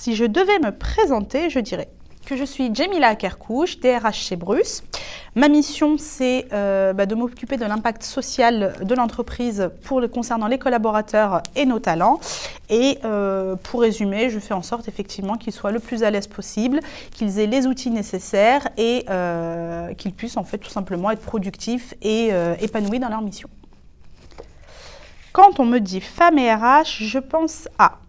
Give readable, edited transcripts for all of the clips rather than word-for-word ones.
si je devais me présenter, je dirais que je suis Djemila Akerkouch, DRH chez Bruce. Ma mission, c'est de m'occuper de l'impact social de l'entreprise concernant les collaborateurs et nos talents. Et pour résumer, je fais en sorte effectivement qu'ils soient le plus à l'aise possible, qu'ils aient les outils nécessaires et qu'ils puissent en fait tout simplement être productifs et épanouis dans leur mission. Quand on me dit femme et RH, je pense à...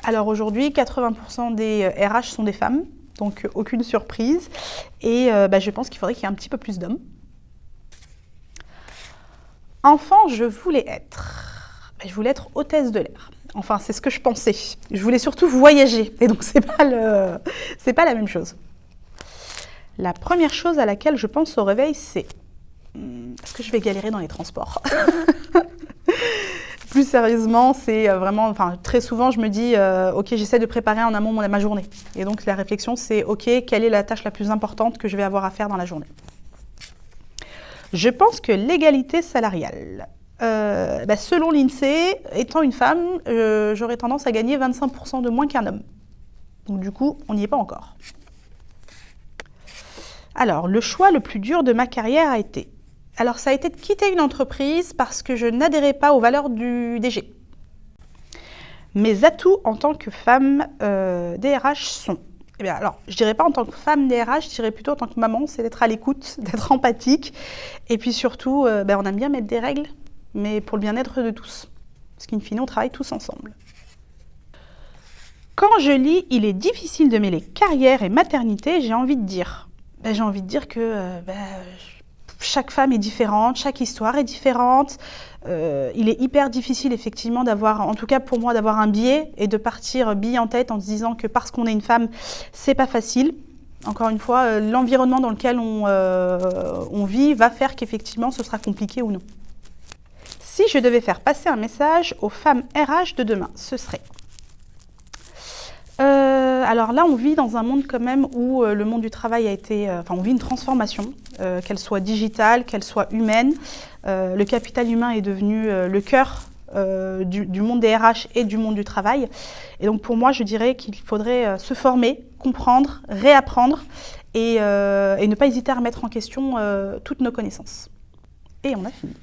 Alors aujourd'hui, 80% des RH sont des femmes. Donc aucune surprise. Et je pense qu'il faudrait qu'il y ait un petit peu plus d'hommes. Enfant, je voulais être hôtesse de l'air. Enfin, c'est ce que je pensais. Je voulais surtout voyager. Et donc, c'est pas la même chose. La première chose à laquelle je pense au réveil, c'est... Est-ce que je vais galérer dans les transports? Plus sérieusement, c'est vraiment, très souvent, je me dis, ok, j'essaie de préparer en amont ma journée. Et donc, la réflexion, c'est, ok, quelle est la tâche la plus importante que je vais avoir à faire dans la journée? Je pense que l'égalité salariale, selon l'INSEE, étant une femme, j'aurais tendance à gagner 25% de moins qu'un homme. Donc, du coup, on n'y est pas encore. Alors, le choix le plus dur de ma carrière a été... Alors, ça a été de quitter une entreprise parce que je n'adhérais pas aux valeurs du DG. Mes atouts en tant que femme DRH sont... je ne dirais pas en tant que femme DRH, je dirais plutôt en tant que maman, c'est d'être à l'écoute, d'être empathique. Et puis surtout, on aime bien mettre des règles, mais pour le bien-être de tous. Parce qu'in fine, on travaille tous ensemble. Quand je lis « Il est difficile de mêler carrière et maternité », j'ai envie de dire que... chaque femme est différente, chaque histoire est différente. Il est hyper difficile effectivement d'avoir, en tout cas pour moi, d'avoir un biais et de partir bille en tête en se disant que parce qu'on est une femme, c'est pas facile. Encore une fois, l'environnement dans lequel on vit va faire qu'effectivement ce sera compliqué ou non. Si je devais faire passer un message aux femmes RH de demain, ce serait... alors là, on vit dans un monde quand même où le monde du travail a été... on vit une transformation, qu'elle soit digitale, qu'elle soit humaine. Le capital humain est devenu le cœur du monde des RH et du monde du travail. Et donc pour moi, je dirais qu'il faudrait se former, comprendre, réapprendre et ne pas hésiter à remettre en question toutes nos connaissances. Et on a fini.